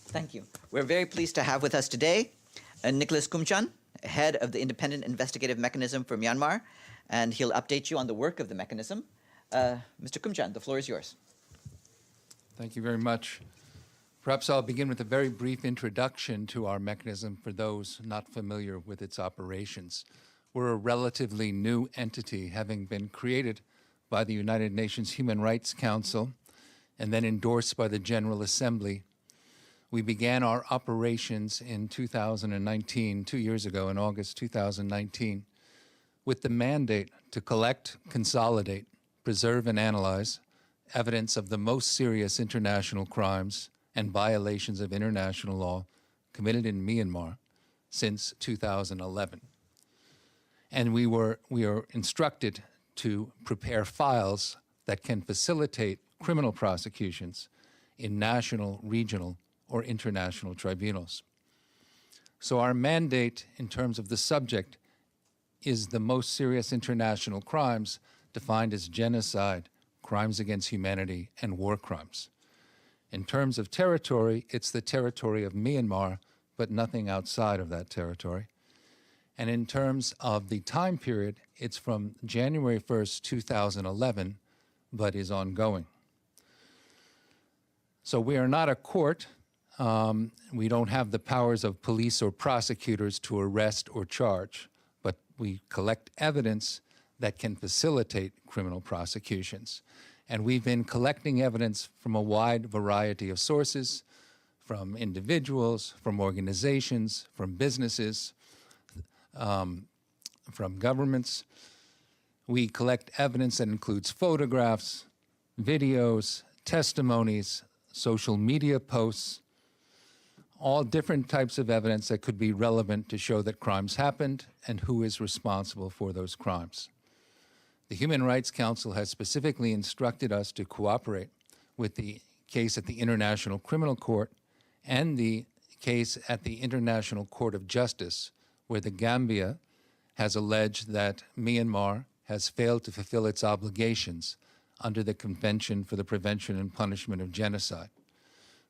Thank you. We're very pleased to have with us today Nichols Koumjian, head of the Independent Investigative Mechanism for Myanmar, and he'll update you on the work of the mechanism. Mr. Koumjian, the floor is yours. Thank you very much. Perhaps I'll begin with a very brief introduction to our mechanism for those not familiar with its operations. We're a relatively new entity, having been created by the United Nations Human Rights Council and then endorsed by the General Assembly. We began our operations in 2019, 2 years ago, in August 2019, with the mandate to collect, consolidate, preserve, and analyze evidence of the most serious international crimes and violations of international law committed in Myanmar since 2011. And we are instructed to prepare files that can facilitate criminal prosecutions in national, regional, or international tribunals. So our mandate in terms of the subject is the most serious international crimes defined as genocide, crimes against humanity, and war crimes. In terms of territory, it's the territory of Myanmar, but nothing outside of that territory. And in terms of the time period, it's from January 1st, 2011, but is ongoing. So we are not a court. We don't have the powers of police or prosecutors to arrest or charge, but we collect evidence that can facilitate criminal prosecutions. And we've been collecting evidence from a wide variety of sources, from individuals, from organizations, from businesses, from governments. We collect evidence that includes photographs, videos, testimonies, social media posts, all different types of evidence that could be relevant to show that crimes happened and who is responsible for those crimes. The Human Rights Council has specifically instructed us to cooperate with the case at the International Criminal Court and the case at the International Court of Justice, where the Gambia has alleged that Myanmar has failed to fulfill its obligations under the Convention for the Prevention and Punishment of Genocide.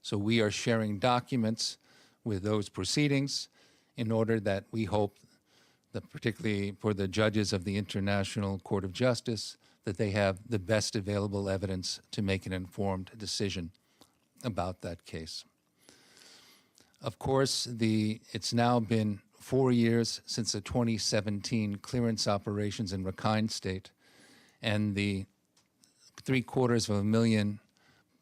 So we are sharing documents with those proceedings in order that we hope that, particularly for the judges of the International Court of Justice, that they have the best available evidence to make an informed decision about that case. Of course, it's now been 4 years since the 2017 clearance operations in Rakhine State, and the 750,000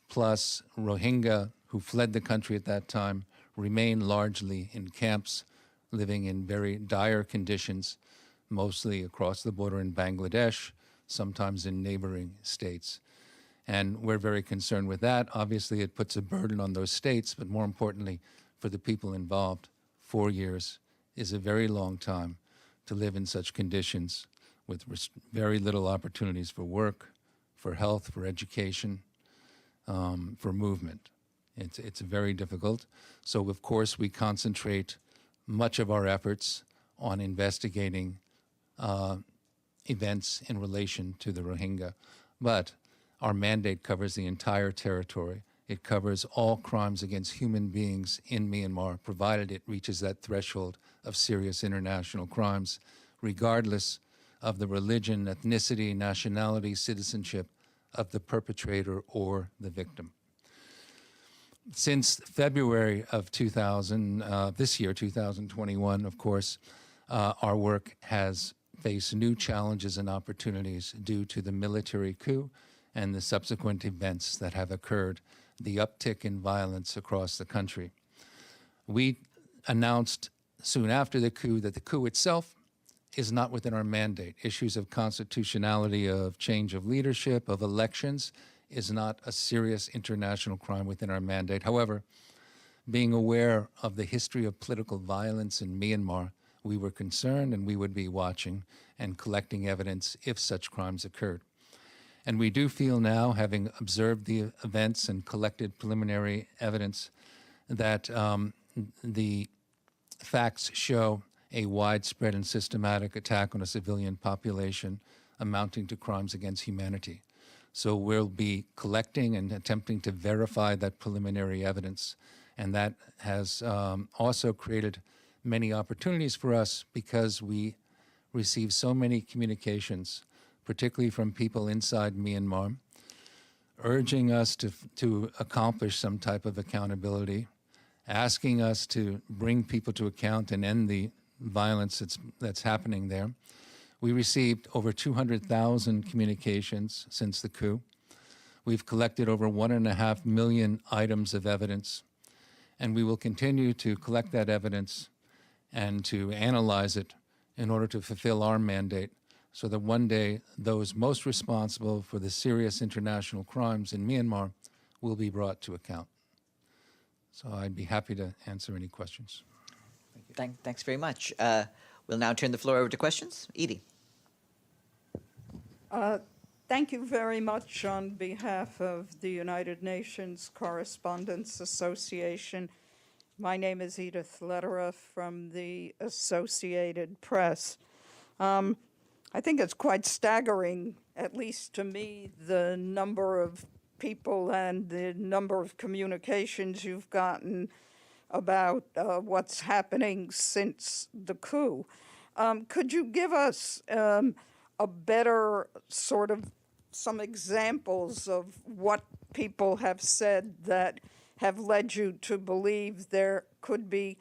plus Rohingya who fled the country at that time remain largely in camps, living in very dire conditions, mostly across the border in Bangladesh, sometimes in neighboring states. And we're very concerned with that. Obviously, it puts a burden on those states, but more importantly, for the people involved, 4 years is a very long time to live in such conditions with very little opportunities for work, for health, for education, for movement. It's very difficult. So, of course, we concentrate much of our efforts on investigating events in relation to the Rohingya. But our mandate covers the entire territory. It covers all crimes against human beings in Myanmar, provided it reaches that threshold of serious international crimes, regardless of the religion, ethnicity, nationality, citizenship of the perpetrator or the victim. Since February of this year, 2021, of course, our work has faced new challenges and opportunities due to the military coup and the subsequent events that have occurred, the uptick in violence across the country. We announced soon after the coup that the coup itself is not within our mandate. Issues of constitutionality, of change of leadership, of elections is not a serious international crime within our mandate. However, being aware of the history of political violence in Myanmar, we were concerned and we would be watching and collecting evidence if such crimes occurred. And we do feel now, having observed the events and collected preliminary evidence, that the facts show a widespread and systematic attack on a civilian population amounting to crimes against humanity. So we'll be collecting and attempting to verify that preliminary evidence. And that has also created many opportunities for us because we receive so many communications, particularly from people inside Myanmar, urging us to accomplish some type of accountability, asking us to bring people to account and end the violence that's happening there. We received over 200,000 communications since the coup. We've collected over 1.5 million items of evidence, and we will continue to collect that evidence and to analyze it in order to fulfill our mandate so that one day those most responsible for the serious international crimes in Myanmar will be brought to account. So I'd be happy to answer any questions. Thanks very much. We'll now turn the floor over to questions. Edie. Thank you very much on behalf of the United Nations Correspondents Association. My name is Edith Lederer from the Associated Press. I think it's quite staggering, at least to me, the number of people and the number of communications you've gotten about what's happening since the coup. Could you give us a better sort of some examples of what people have said that have led you to believe there could be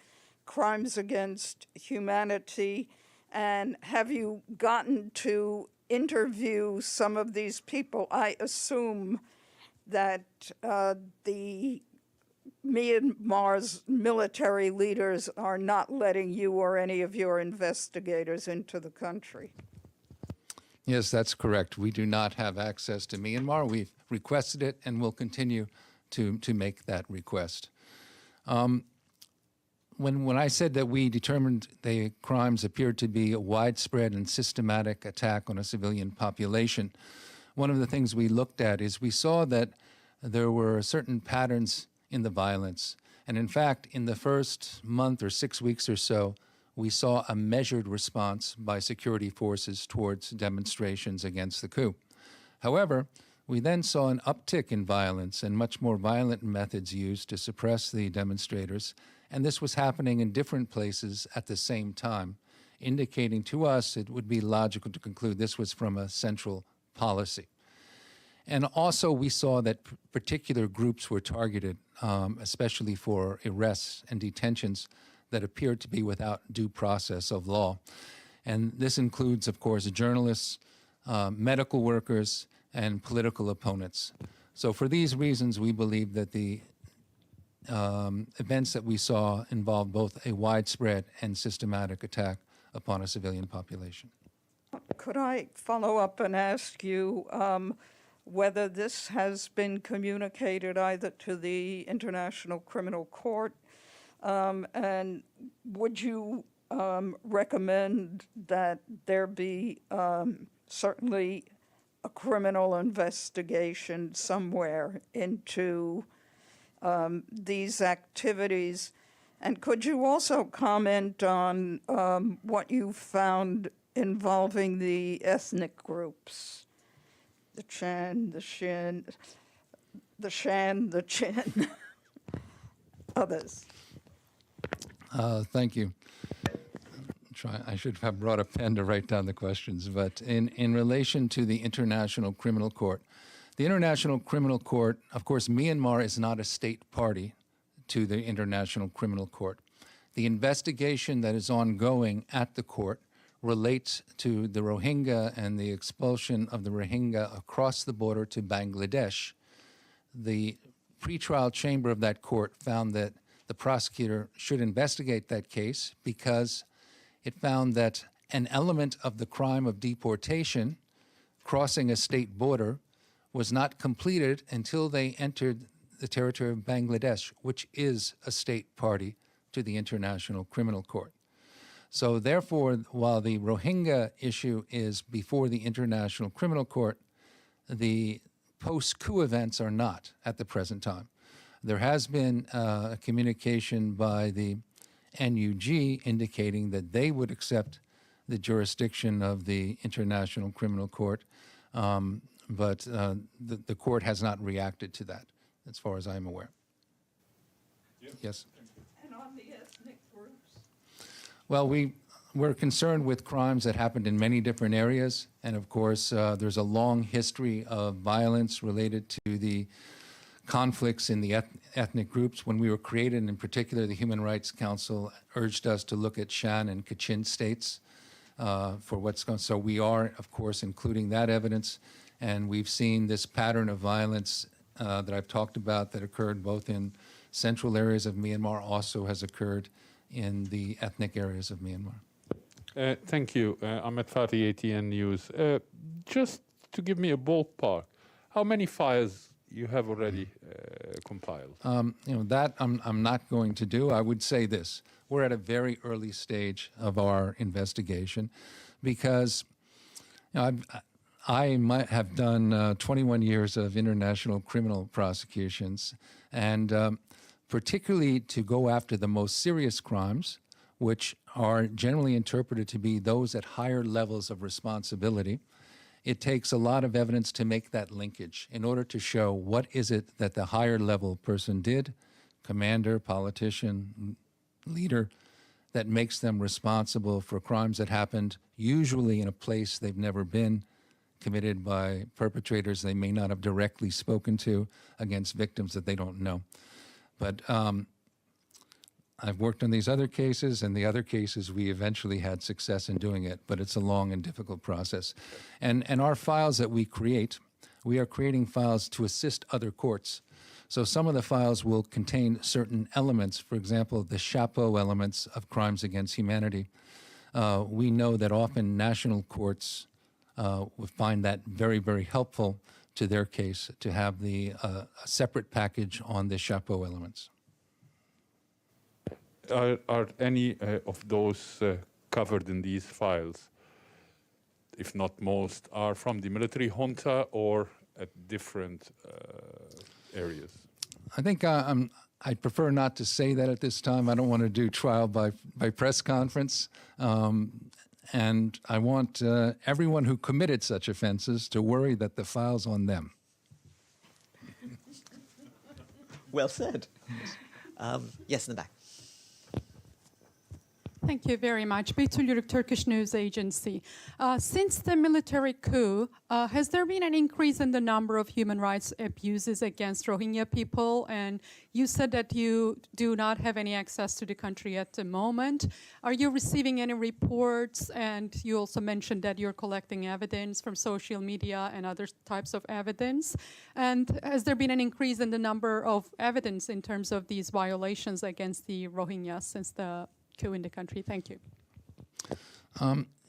crimes against humanity? And have you gotten to interview some of these people? I assume that the Myanmar's military leaders are not letting you or any of your investigators into the country. Yes, that's correct. We do not have access to Myanmar. We've requested it and will continue to make that request. When I said that we determined the crimes appeared to be a widespread and systematic attack on a civilian population, one of the things we looked at is we saw that there were certain patterns in the violence. And in fact, in the first month or 6 weeks or so, we saw a measured response by security forces towards demonstrations against the coup. However, we then saw an uptick in violence and much more violent methods used to suppress the demonstrators. And this was happening in different places at the same time, indicating to us it would be logical to conclude this was from a central policy. And also we saw that particular groups were targeted, especially for arrests and detentions that appeared to be without due process of law. And this includes, of course, journalists, medical workers, and political opponents. So for these reasons, we believe that the events that we saw involved both a widespread and systematic attack upon a civilian population. Could I follow up and ask you whether this has been communicated either to the International Criminal Court, and would you recommend that there be certainly a criminal investigation somewhere into these activities? And could you also comment on what you found involving the ethnic groups, the Chan, the Shin, the Shan, the Chin, others? Thank you. I should have brought a pen to write down the questions, but in relation to the International Criminal Court, the International Criminal Court, of course, Myanmar is not a state party to the International Criminal Court. The investigation that is ongoing at the court relates to the Rohingya and the expulsion of the Rohingya across the border to Bangladesh. The pretrial chamber of that court found that the prosecutor should investigate that case because it found that an element of the crime of deportation, crossing a state border, was not completed until they entered the territory of Bangladesh, which is a state party to the International Criminal Court. So therefore, while the Rohingya issue is before the International Criminal Court, the post-coup events are not at the present time. There has been a communication by the NUG indicating that they would accept the jurisdiction of the International Criminal Court, but the court has not reacted to that, as far as I'm aware. Yes? And on the ethnic groups? Well, we're concerned with crimes that happened in many different areas, and of course, there's a long history of violence related to the conflicts in the ethnic groups. When we were created, in particular, the Human Rights Council urged us to look at Shan and Kachin states for what's going on. So we are, of course, including that evidence, and we've seen this pattern of violence that I've talked about that occurred both in central areas of Myanmar, also has occurred in the ethnic areas of Myanmar. Thank you. Ahmed Fatih, ATN News. Just to give me a ballpark, how many files you have already compiled? That I'm not going to do. I would say this. We're at a very early stage of our investigation because I might have done 21 years of international criminal prosecutions, and particularly to go after the most serious crimes, which are generally interpreted to be those at higher levels of responsibility. It takes a lot of evidence to make that linkage in order to show what is it that the higher level person did, commander, politician, leader, that makes them responsible for crimes that happened usually in a place they've never been, committed by perpetrators they may not have directly spoken to, against victims that they don't know. But I've worked on these other cases, and the other cases we eventually had success in doing it, but it's a long and difficult process. And our files that we are creating files to assist other courts. So some of the files will contain certain elements, for example, the chapeau elements of crimes against humanity. We know that often national courts would find that very, very helpful to their case to have a separate package on the chapeau elements. Are any of those covered in these files, if not most, are from the military junta or at different areas? I think I'd prefer not to say that at this time. I don't want to do trial by press conference. And I want everyone who committed such offenses to worry that the file's on them. Well said. Yes, in the back. Thank you very much. Betül Yürük, Turkish News Agency. Since the military coup, has there been an increase in the number of human rights abuses against Rohingya people? And you said that you do not have any access to the country at the moment. Are you receiving any reports? And you also mentioned that you're collecting evidence from social media and other types of evidence. And has there been an increase in the number of evidence in terms of these violations against the Rohingyas since the coup in the country? Thank you.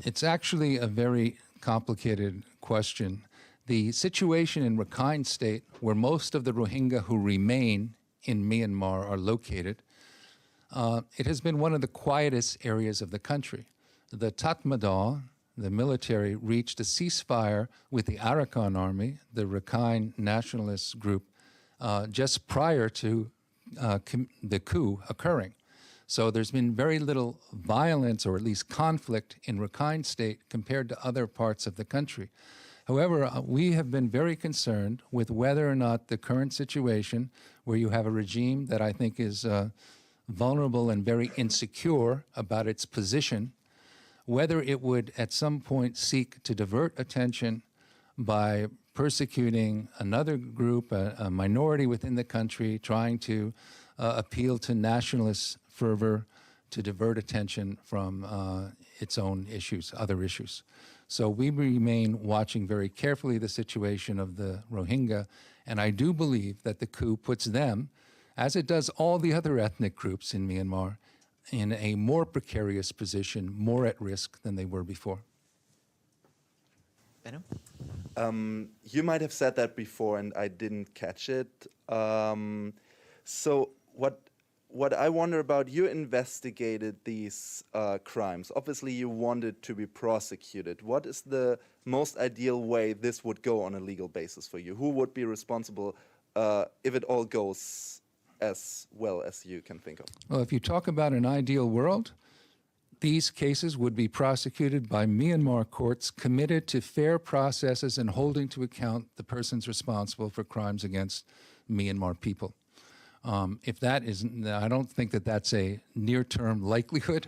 It's actually a very complicated question. The situation in Rakhine State, where most of the Rohingya who remain in Myanmar are located, it has been one of the quietest areas of the country. The Tatmadaw, the military, reached a ceasefire with the Arakan army, the Rakhine nationalist group, just prior to the coup occurring. So there's been very little violence, or at least conflict, in Rakhine State compared to other parts of the country. However, we have been very concerned with whether or not the current situation, where you have a regime that I think is vulnerable and very insecure about its position, whether it would at some point seek to divert attention by persecuting another group, a minority within the country, trying to appeal to nationalist fervor to divert attention from its own issues, other issues. So we remain watching very carefully the situation of the Rohingya, and I do believe that the coup puts them, as it does all the other ethnic groups in Myanmar, in a more precarious position, more at risk than they were before. Benno? You might have said that before and I didn't catch it. So what I wonder about, you investigated these crimes. Obviously, you wanted to be prosecuted. What is the most ideal way this would go on a legal basis for you? Who would be responsible if it all goes as well as you can think of? Well, if you talk about an ideal world, These cases would be prosecuted by Myanmar courts committed to fair processes and holding to account the persons responsible for crimes against Myanmar people. If that isn't, I don't think that that's a near-term likelihood,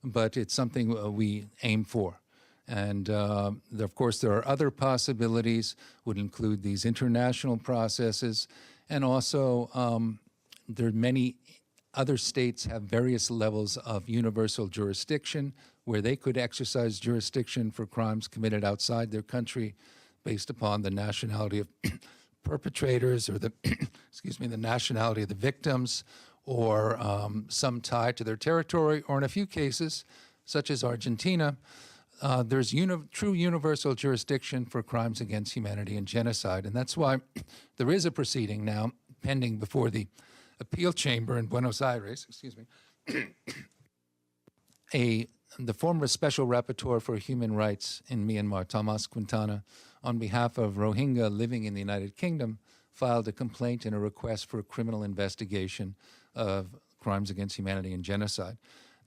but it's something we aim for. And of course, there are other possibilities, would include these international processes, and also there are many other states have various levels of universal jurisdiction where they could exercise jurisdiction for crimes committed outside their country based upon the nationality of perpetrators or the, excuse me, the nationality of the victims or some tie to their territory, or in a few cases, such as Argentina, there's true universal jurisdiction for crimes against humanity and genocide. And that's why there is a proceeding now pending before the appeal chamber in Buenos Aires, excuse me, the former special rapporteur for human rights in Myanmar, Thomas Quintana, on behalf of Rohingya living in the United Kingdom, filed a complaint and a request for a criminal investigation of crimes against humanity and genocide.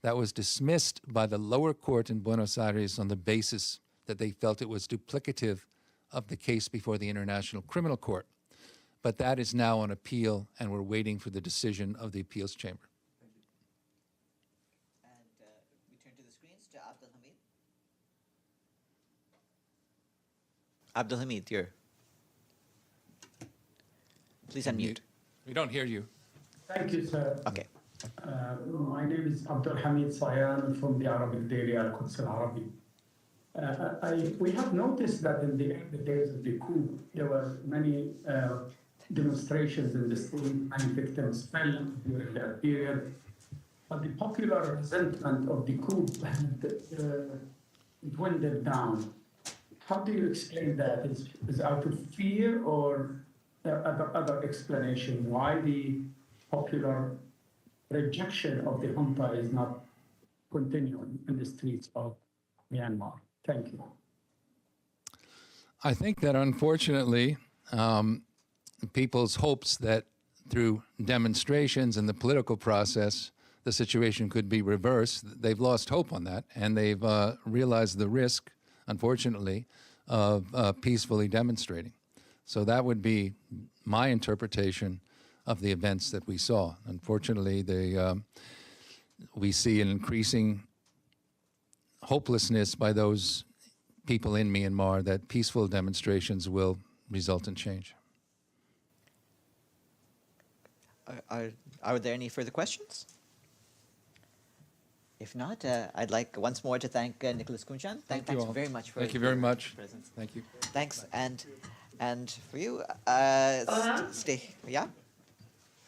That was dismissed by the lower court in Buenos Aires on the basis that they felt it was duplicative of the case before the International Criminal Court. But that is now on appeal, and we're waiting for the decision of the appeals chamber. And we turn to the screens to Abdul Hamid. Abdul Hamid, you're. Please unmute. We don't hear you. Thank you, sir. Okay. My name is Abdul Hamid Sayan from the Arabic daily Al-Quds Al-Arabi. We have noticed that in the early days of the coup, there were many demonstrations in the street, many victims fell during that period. But the popular resentment of the coup dwindled down. How do you explain that? Is out of fear or other explanation why the popular rejection of the junta is not continuing in the streets of Myanmar? Thank you. I think that unfortunately, people's hopes that through demonstrations and the political process, the situation could be reversed, they've lost hope on that, and they've realized the risk, unfortunately, of peacefully demonstrating. So that would be my interpretation of the events that we saw. Unfortunately, we see an increasing hopelessness by those people in Myanmar that peaceful demonstrations will result in change. Are there any further questions? If not, I'd like once more to thank Nicholas Koumjian. Thanks you all. very much for Thank you very your much. presence. Thank you. Thanks, and for you, stay. Yeah.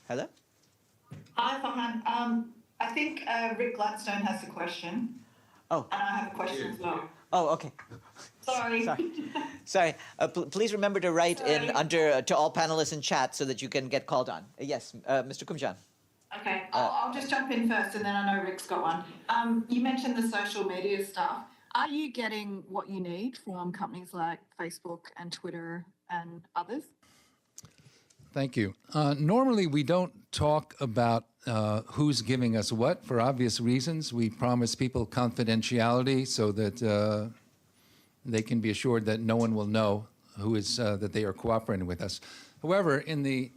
Hello. Hi, Farhan. I think Rick Gladstone has a question. Oh. And I have a question as well. Oh, okay. Sorry. Sorry. Please remember to write in under to all panelists in chat so that you can get called on. Yes, Mr. Koumjian. Okay, I'll just jump in first, and then I know Rick's got one. You mentioned the social media stuff. Are you getting what you need from companies like Facebook and Twitter and others? Thank you. Normally, we don't talk about who's giving us what for obvious reasons. We promise people confidentiality so that they can be assured that no one will know who is that they are cooperating with us. However, in the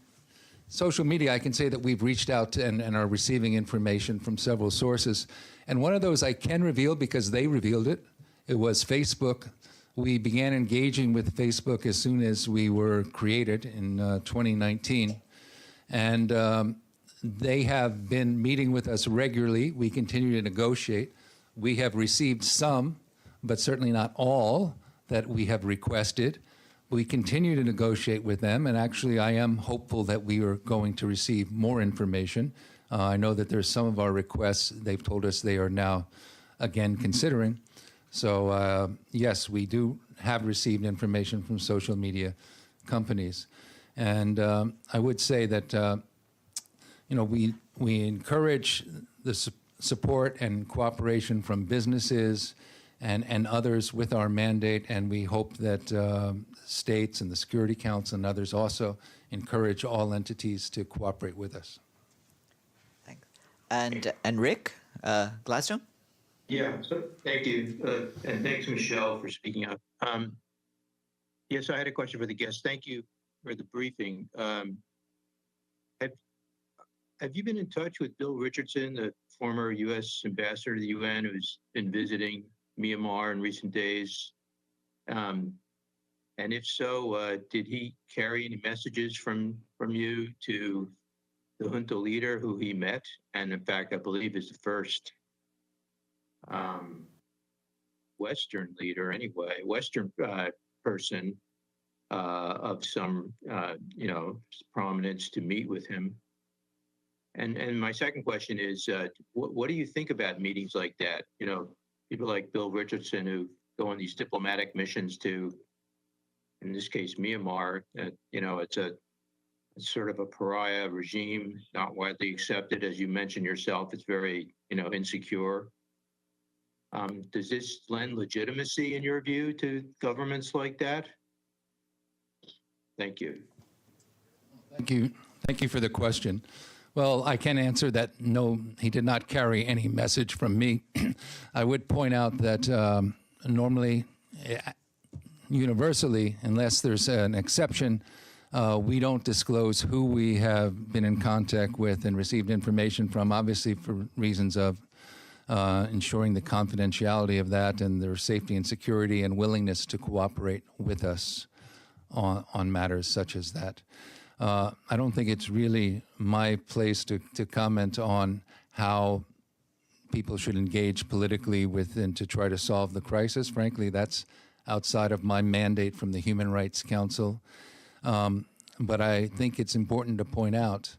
social media, I can say that we've reached out and are receiving information from several sources. And one of those I can reveal because they revealed it. It was Facebook. We began engaging with Facebook as soon as we were created in 2019. And they have been meeting with us regularly. We continue to negotiate. We have received some, but certainly not all, that we have requested. We continue to negotiate with them, and actually I am hopeful that we are going to receive more information. I know that there's some of our requests they've told us they are now again considering. So yes, we do have received information from social media companies. And I would say that we encourage the support and cooperation from businesses and others with our mandate, and we hope that states and the Security Council and others also encourage all entities to cooperate with us. Thanks. And Rick Gladstone? Yeah, so thank you. And thanks, Michelle, for speaking up. Yes, I had a question for the guests. Thank you for the briefing. Have you been in touch with Bill Richardson, the former U.S. ambassador to the UN, who's been visiting Myanmar in recent days? And if so, did he carry any messages from you to the junta leader who he met? And in fact, I believe is the first Western leader, anyway, Western person of some, prominence to meet with him. And my second question is, what do you think about meetings like that? You know, people like Bill Richardson who go on these diplomatic missions to, in this case, Myanmar. It's sort of a pariah regime, not widely accepted, as you mentioned yourself. It's very, insecure. Does this lend legitimacy, in your view, to governments like that? Thank you. Thank you. Thank you for the question. Well, I can answer that no, he did not carry any message from me. I would point out that normally, universally, unless there's an exception, we don't disclose who we have been in contact with and received information from, obviously for reasons of ensuring the confidentiality of that and their safety and security and willingness to cooperate with us on matters such as that. I don't think it's really my place to comment on how people should engage politically with and to try to solve the crisis. Frankly, that's outside of my mandate from the Human Rights Council. But I think it's important to point out,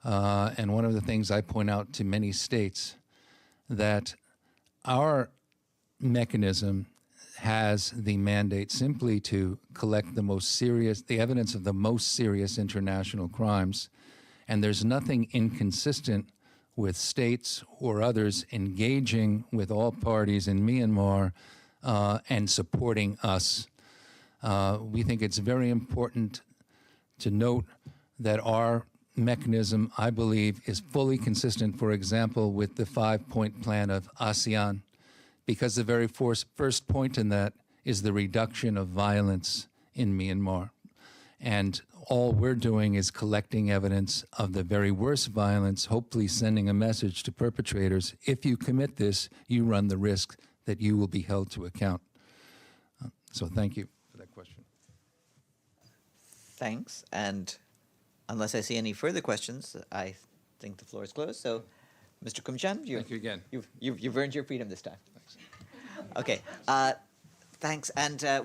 and one of the things I point out to many states, that our mechanism has the mandate simply to collect the evidence of the most serious international crimes, and there's nothing inconsistent with states or others engaging with all parties in Myanmar and supporting us. We think it's very important to note that our mechanism, I believe, is fully consistent, for example, with the 5-point plan of ASEAN, because the very first point in that is the reduction of violence in Myanmar. And all we're doing is collecting evidence of the very worst violence, hopefully sending a message to perpetrators. If you commit this, you run the risk that you will be held to account. So thank you for that question. Thanks. And unless I see any further questions, I think the floor is closed. So, Mr. Koumjian, Thank you again. You've earned your freedom this time. Thanks. Okay. Thanks. And we'll